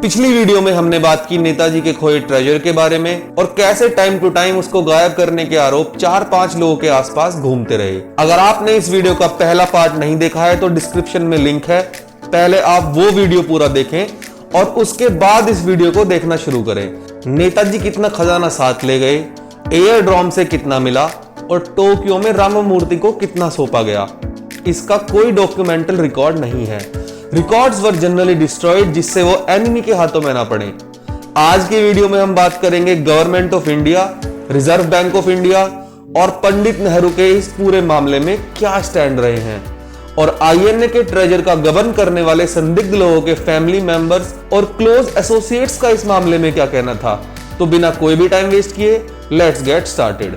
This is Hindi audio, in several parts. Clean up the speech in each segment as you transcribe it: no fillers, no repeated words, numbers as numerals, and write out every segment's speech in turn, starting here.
पिछली वीडियो में हमने बात की नेताजी के खोए ट्रेजर के बारे में और कैसे टाइम टू टाइम उसको गायब करने के आरोप 4-5 लोगों के आसपास घूमते रहे। अगर आपने इस वीडियो का पहला पार्ट नहीं देखा है तो डिस्क्रिप्शन में लिंक है, पहले आप वो वीडियो पूरा देखें और उसके बाद इस वीडियो को देखना शुरू करें। नेताजी कितना खजाना साथ ले गए, एयर ड्रॉम से कितना मिला और टोक्यो में रामामूर्ति को कितना सौंपा गया, इसका कोई डॉक्यूमेंटल रिकॉर्ड नहीं है। रिकॉर्ड्स वर जनरली डिस्ट्रॉयड जिससे वो एनिमी के हाथों में ना पड़े। आज की वीडियो में हम बात करेंगे government of India, reserve bank of India और पंडित नेहरू के इस पूरे मामले में क्या स्टैंड रहे हैं और आईएनए के ट्रेजर का गबन करने वाले संदिग्ध लोगों के फैमिली मेंबर्स और क्लोज एसोसिएट्स का इस मामले में क्या कहना था। तो बिना कोई भी टाइम वेस्ट किए let's get started.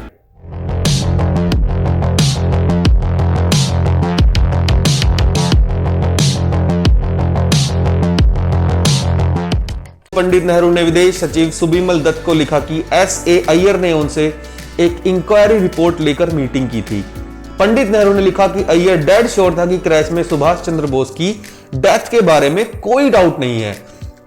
Pandit Nehru ने विदेश सचिव सुबिमल दत्त को लिखा कि एस.ए. अय्यर ने उनसे एक इंक्वायरी रिपोर्ट लेकर मीटिंग की थी। पंडित नेहरू ने लिखा कि अय्यर डेड श्योर था कि क्रैश में सुभाष चंद्र बोस की डेथ के बारे में कोई डाउट नहीं है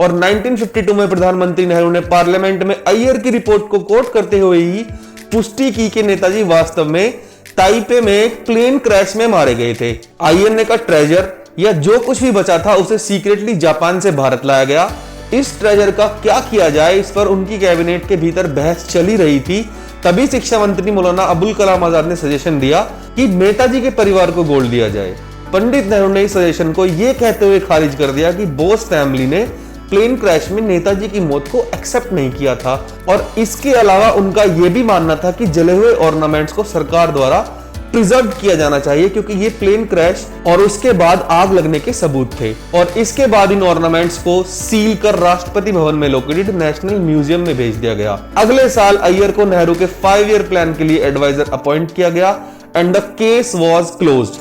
और 1952 में प्रधानमंत्री नेहरू ने पार्लियामेंट में अय्यर की रिपोर्ट को कोट करते हुए ही पुष्टि की कि नेताजी वास्तव में ताइपे में एक प्लेन क्रैश में मारे गए थे। आईएनए का ट्रेजर या जो कुछ भी बचा था उसे सीक्रेटली जापान से भारत लाया गया। इस ट्रेजर का क्या किया जाए इस पर उनकी कैबिनेट के भीतर बहस चली रही थी। तभी शिक्षा मंत्री मौलाना अबुल कलाम आजाद ने सजेशन दिया कि नेताजी के परिवार को गोल्ड दिया जाए। पंडित नेहरू ने इस सजेशन को यह कहते हुए खारिज कर दिया कि बोस फैमिली ने प्लेन क्रैश में नेताजी की मौत को एक्सेप्ट नहीं किया था और इसके अलावा उनका यह भी मानना था कि जले हुए ऑर्नामेंट्स को सरकार द्वारा प्रिजर्व किया जाना चाहिए क्योंकि ये प्लेन क्रैश और उसके बाद आग लगने के सबूत थे और इसके बाद इन ऑर्नामेंट्स को सील कर राष्ट्रपति भवन में लोकेटेड नेशनल म्यूजियम में भेज दिया गया। अगले साल अय्यर को नेहरू के 5 ईयर प्लान के लिए एडवाइजर अपॉइंट किया गया and the case was closed.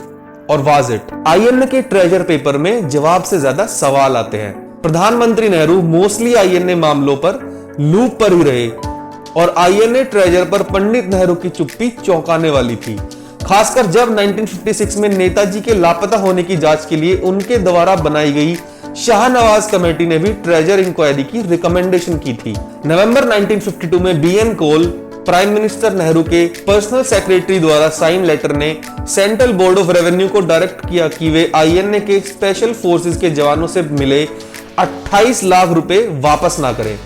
और वाज इट? आईएनए के ट्रेजर पेपर में जवाब से ज्यादा सवाल आते हैं। प्रधानमंत्री नेहरू मोस्टली आईएनए मामलों पर लूप पर ही रहे और आईएनए ट्रेजर पर पंडित नेहरू की चुप्पी चौंकाने वाली थी, खासकर जब 1956 में नेताजी के लापता होने की जांच के लिए उनके द्वारा बनाई गई शाहनवाज कमेटी ने भी ट्रेजर इंक्वायरी की रिकमेंडेशन की थी। नवंबर 1952 में बीएन कोल प्राइम मिनिस्टर नेहरू के पर्सनल सेक्रेटरी द्वारा साइन लेटर ने सेंट्रल बोर्ड ऑफ रेवेन्यू को डायरेक्ट किया कि वे आईएनए के स्पेशल फोर्सेस के जवानों से मिले 28 लाख रुपए वापस ना करें,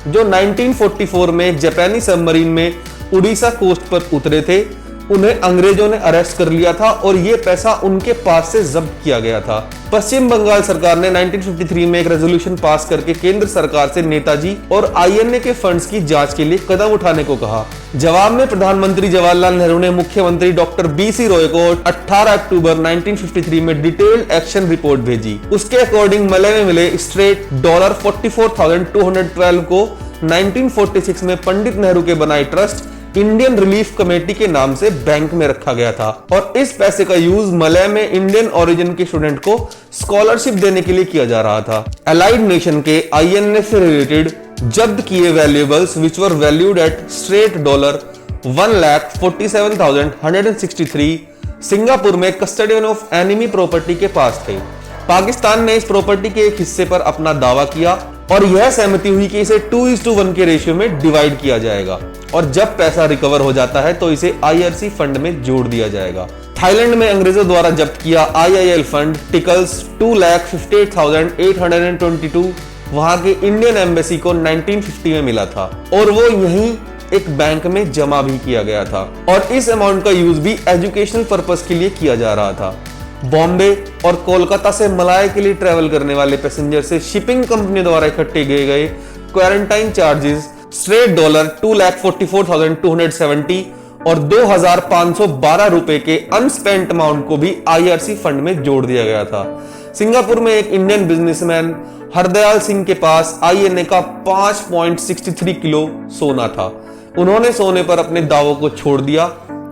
जो 1944 में जापानी सबमरीन में उड़ीसा कोस्ट पर उतरे थे। उन्हें अंग्रेजों ने अरेस्ट कर लिया था और यह पैसा उनके पास से जब्त किया गया था। पश्चिम बंगाल सरकार ने 1953 में एक रेजोल्यूशन पास करके केंद्र सरकार से नेताजी और आईएनए के फंड्स की जांच के लिए कदम उठाने को कहा। जवाब में प्रधानमंत्री जवाहरलाल नेहरू ने मुख्यमंत्री डॉक्टर बीसी रॉय को 18 अक्टूबर 1953 में डिटेल्ड एक्शन रिपोर्ट भेजी। उसके अकॉर्डिंग मलय में मिले स्ट्रेट $44,212 को 1946 में पंडित नेहरू के बनाए ट्रस्ट इंडियन रिलीफ कमेटी के नाम से बैंक में रखा गया था और इस पैसे का यूज मलय में इंडियन ओरिजिन के स्टूडेंट को स्कॉलरशिप देने के लिए किया जा रहा था। अलाइड नेशन के आईएनए से रिलेटेड जब्त किए valuables which were valued at straight $1,47,163 Singapore में कस्टोडियन ऑफ एनिमी प्रॉपर्टी के पास थे। पाकिस्तान ने इस प्रॉपर्टी के एक हिस्से पर अपना दावा किया और यह सहमति हुई कि इसे 2:1 के रेशियो में डिवाइड किया जाएगा और जब पैसा रिकवर हो जाता है तो इसे आईआरसी फंड में जोड़ दिया जाएगा। थाईलैंड में अंग्रेजों द्वारा जब्त किया आईआईएल फंड टिकल्स 2,58,822 वहां के इंडियन एम्बेसी को 1950 में मिला था और वो यहीं एक बैंक में जमा भी किया गया था और इस अमाउंट का यूज भी एजुकेशनल पर्पस के लिए किया जा रहा था। बॉम्बे और कोलकाता से मलाया के लिए ट्रेवल करने वाले पैसेंजर से शिपिंग कंपनी द्वारा इकट्ठे किए गए क्वारंटाइन चार्जेस स्ट्रेट $2,44,270 और 2,512 रुपए के अनस्पेंट अमाउंट को भी आईआरसी फंड में जोड़ दिया गया था। सिंगापुर में एक इंडियन बिजनेसमैन हरदयाल सिंह के पास आईएनए का 5.63 किलो सोना था। उन्होंने सोने पर अपने दावों को छोड़ दिया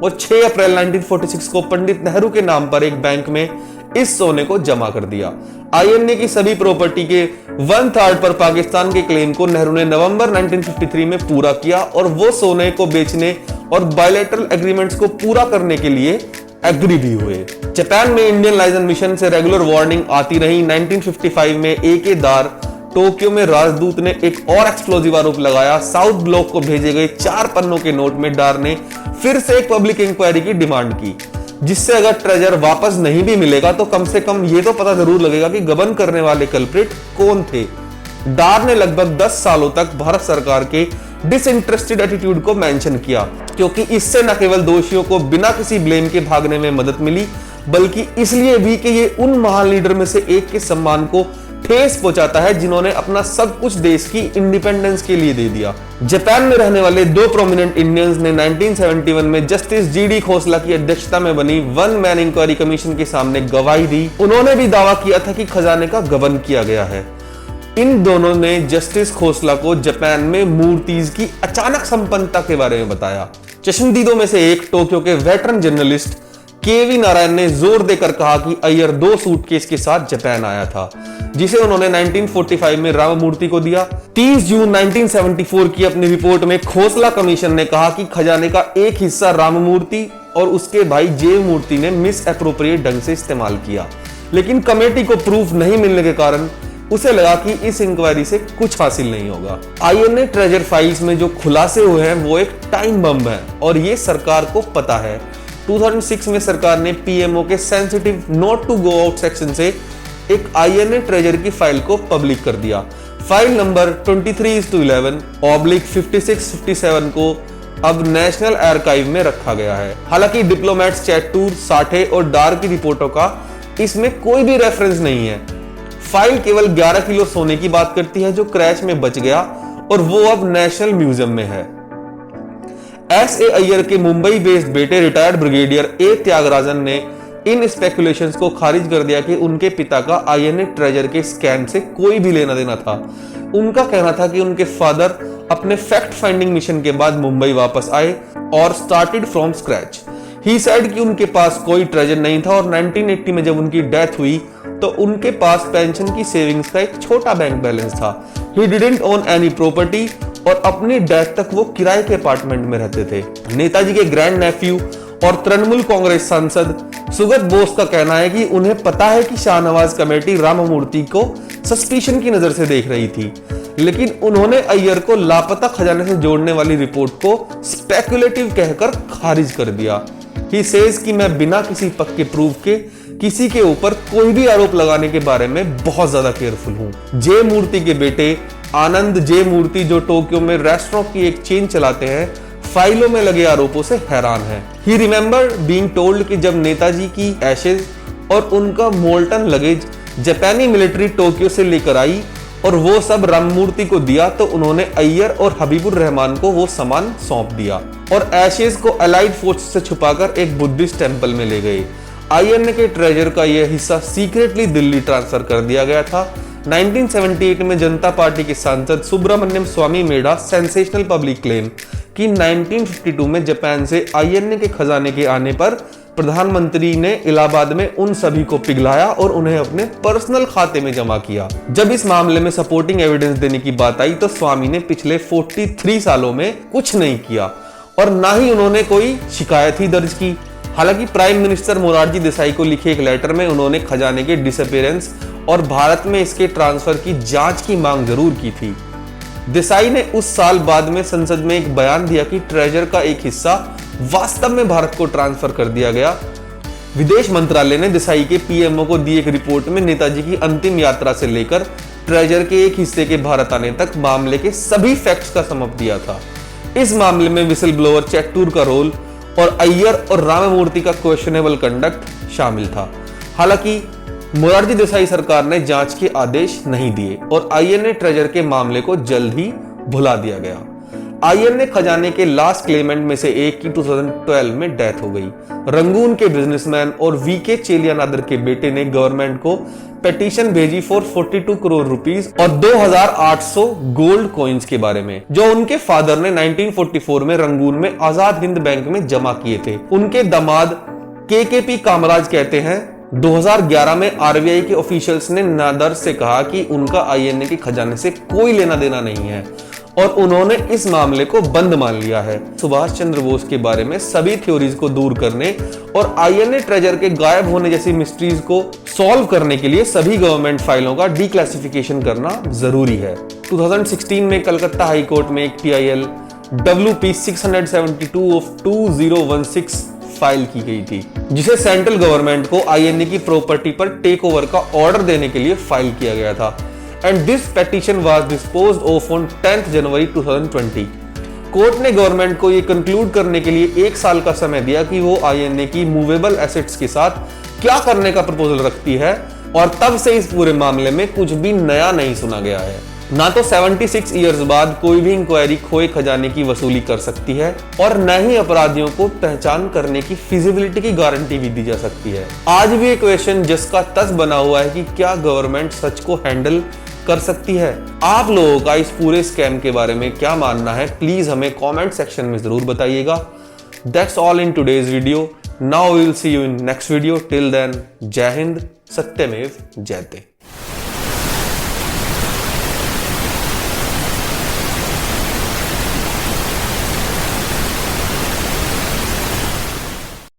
और 6 अप्रैल 1946 को पंडित नेहरू के नाम पर एक बैंक में इस सोने को जमा कर दिया। आईएनए की सभी प्रॉपर्टी के 1/3 पर पाकिस्तान के क्लेम को नेहरू ने नवंबर 1953 में पूरा किया और वो सोने को बेचने और बायलैटरल एग्रीमेंट्स को पूरा करने के लिए एग्री भी हुए। जापान में इंडियन लाइजन मिशन से रेगुलर वार्निंग आती रही। 1955 में ए के दार टोक्यो में राजदूत ने एक और एक्सप्लोजिव आरोप लगाया। साउथ ब्लॉक को भेजे गए 4 पन्नों के नोट में डार ने फिर से एक पब्लिक इंक्वायरी की डिमांड की, जिससे अगर ट्रेजर वापस नहीं भी मिलेगा तो कम से कम ये तो पता जरूर लगेगा कि गबन करने वाले कल्प्रिट कौन थे। डार ने लगभग 10 सालों तक भारत सरकार के डिसइंटरेस्टेड एटीट्यूड को मेंशन किया, क्योंकि इससे न केवल दोषियों को बिना किसी ब्लेम के भागने में मदद मिली, बल्कि इसलिए भी कि ये उन महान लीडर में से एक के सम्मान को ठेस पहुंचाता है जिन्होंने अपना सब कुछ देश की इंडिपेंडेंस के लिए दे दिया। जापान में रहने वाले 2 प्रोमिनेंट इंडियंस ने 1971 में जस्टिस जीडी खोसला की अध्यक्षता में बनी 1 मैन इंक्वायरी कमीशन के सामने गवाही दी। उन्होंने भी दावा किया था कि खजाने का गबन किया गया है। इन दोनों ने जस्टिस खोसला को जापान में मूर्तिज की अचानक संपन्नता के बारे में बताया। चश्मदीदों में से एक टोक्यो के वेटरन जर्नलिस्ट केवी नारायण ने जोर देकर कहा कि अय्यर 2 सूटकेस के साथ जापान आया था, जिसे उन्होंने 1945 में राममूर्ति को दिया। 30 जून 1974 की अपनी रिपोर्ट में खोसला कमीशन ने कहा कि खजाने का एक हिस्सा राममूर्ति और उसके भाई जे मूर्ति ने मिस एप्रोप्रिएट ढंग से इस्तेमाल किया, लेकिन कमेटी को प्रूफ नहीं मिलने के कारण उसे लगा कि इस इंक्वायरी से कुछ हासिल नहीं होगा। आईएनए ट्रेजर फाइल्स में जो खुलासे हुए हैं वो एक टाइम बम है और ये सरकार को पता है। 2006 में सरकार ने पीएमओ के sensitive note to go out section से एक आईएनए ट्रेजर की फाइल को पब्लिक कर दिया। फाइल नंबर 23/11/5657 को अब नेशनल आर्काइव में रखा गया है। हालांकि डिप्लोमेट्स चैटूर, साठे और डार की रिपोर्टों का इसमें कोई भी रेफरेंस नहीं है। फाइल केवल 11 किलो सोने की बात करती है जो क्रैश में बच गया और वो अब नेशनल म्यूजियम में है। एस.ए. अय्यर के मुंबई बेस्ड बेटे रिटायर्ड ब्रिगेडियर ए. त्यागराजन ने इन स्पेकुलेशंस को खारिज कर दिया कि उनके पिता का आईएनए ट्रेजर के स्कैम से कोई भी लेना देना था। उनका कहना था कि उनके फादर अपने फैक्ट फाइंडिंग मिशन के बाद मुंबई वापस आए और started from scratch. He said कि उनके पास कोई ट्रेजर नहीं था और 1980 में जब उनकी डेथ हुई तो उनके पास पेंशन की सेविंग्स का एक छोटा बैंक बैलेंस था। He didn't own any property और अपनी डेथ तक वो किराए के अपार्टमेंट में रहते थे। नेताजी के ग्रैंड नेफ्यू और तृणमूल कांग्रेस सांसद सुगत बोस का कहना है कि उन्हें पता है कि शाहनवाज कमेटी राममूर्ति को सस्पिशन की नजर से देख रही थी, लेकिन उन्होंने अय्यर को लापता खजाने से जोड़ने वाली रिपोर्ट को स्पेकुलेटिव कहकर खारिज कर दिया। ही सेज कि मैं बिना किसी पक्के प्रूफ के किसी के ऊपर कोई भी आरोप लगाने के बारे में बहुत ज्यादा केयरफुल हूं। जे मूर्ति के बेटे आनंद जे मूर्ति, जो टोक्यो में रेस्टोरेंट की एक चेन चलाते हैं, फाइलों में लगे आरोपों से हैरान है। ही रिमेंबर बीइंग टोल्ड कि जब नेताजी की एशेज और उनका मोल्टन लगेज जापानी मिलिट्री टोक्यो से लेकर आई और वो सब राममूर्ति को दिया तो उन्होंने अय्यर और हबीबुर रहमान को वो सामान सौंप दिया और एशेज को अलाइड फोर्स से छुपाकर एक बुद्धिस्ट टेंपल में ले गए। आईएनए के ट्रेजर का यह हिस्सा सीक्रेटली दिल्ली ट्रांसफर कर दिया गया था। 1978 में जनता पार्टी के सांसद सुब्रमण्यम स्वामी मेडा सेंसेशनल पब्लिक क्लेम कि 1952 में जापान से आईएनए के खजाने के आने पर प्रधानमंत्री ने इलाहाबाद में उन सभी को पिघलाया और उन्हें अपने पर्सनल खाते में जमा किया। जब इस मामले में सपोर्टिंग एविडेंस देने की बात आई तो स्वामी ने पिछले 43 सालों में कुछ नहीं किया और ना ही उन्होंने कोई शिकायत ही दर्ज की। हालांकि प्राइम मिनिस्टर मोरारजी देसाई को लिखे एक लेटर में उन्होंने खजाने के डिसअपीयरेंस और भारत में इसके ट्रांसफर की जांच की मांग जरूर की थी। देसाई ने उस साल बाद में संसद में एक बयान दिया कि ट्रेजर का एक हिस्सा वास्तव में भारत को ट्रांसफर कर दिया गया। विदेश मंत्रालय ने देसाई के पीएमओ को दी एक रिपोर्ट में नेताजी की अंतिम यात्रा से लेकर ट्रेजर के एक हिस्से के भारत आने तक मामले के सभी फैक्ट्स का समअप दिया था। इस मामले में विसल ब्लोअर चैटूर का रोल और अय्यर और राममूर्ति का क्वेश्चनेबल कंडक्ट शामिल था। हालांकि मोरारजी देसाई सरकार ने जांच के आदेश नहीं दिए और आईएनए ट्रेजर के मामले को जल्द ही भुला दिया गया। आईएनए खजाने के लास्ट क्लेमेंट में से एक की 2012 में डेथ हो गई। रंगून के बिजनेसमैन और वीके चेलियानादर के बेटे ने गवर्नमेंट को पेटिशन भेजी फॉर 42 करोड़ रुपीस और 2800 गोल्ड कॉइन्स के बारे में, जो उनके फादर ने 1944 में रंगून में आजाद हिंद बैंक में जमा किए थे। उनके दामाद केकेपी कामराज कहते हैं, 2011 में आरबीआई के ऑफिशियल्स ने नादर से कहा कि उनका आईएनए के खजाने से कोई लेना देना नहीं है और उन्होंने इस मामले को बंद मान लिया है। सुभाष चंद्र बोस के बारे में सभी थ्योरीज को दूर करने और आईएनए ट्रेजर के गायब होने जैसी मिस्ट्रीज को सॉल्व करने के लिए सभी गवर्नमेंट फाइलों का डीक्लासिफिकेशन करना जरूरी है। 2016 में कलकत्ता हाई कोर्ट में एक PIL WP 672 ऑफ 2016 फाइल की गई थी, जिसे सेंट्रल गवर्नमेंट को आईएनए की प्रॉपर्टी पर टेक ओवर का ऑर्डर देने के लिए फाइल किया गया था। And this petition was disposed of on 10 January 2020। Court ने गवर्नमेंट को यह कंक्लूड करने के लिए 1 साल का समय दिया कि वो आईएनए की मूवेबल एसेट्स के साथ क्या करने का प्रपोजल रखती है, और तब से इस पूरे मामले में कुछ भी नया नहीं सुना गया है। ना तो 76 ईयर्स बाद कोई भी इंक्वायरी खोए खजाने की वसूली कर सकती है और न ही अपराधियों को पहचान करने की फिजिबिलिटी की गारंटी भी दी जा सकती है। आज भी एक क्वेश्चन जिसका तस बना हुआ है कि क्या गवर्नमेंट सच को हैंडल कर सकती है। आप लोगों का इस पूरे स्कैम के बारे में क्या मानना है, प्लीज हमें कमेंट सेक्शन में जरूर बताइएगा। That's all in today's video. Now we will see you in next video. Till then, Jai Hind, सत्यमेव जयते।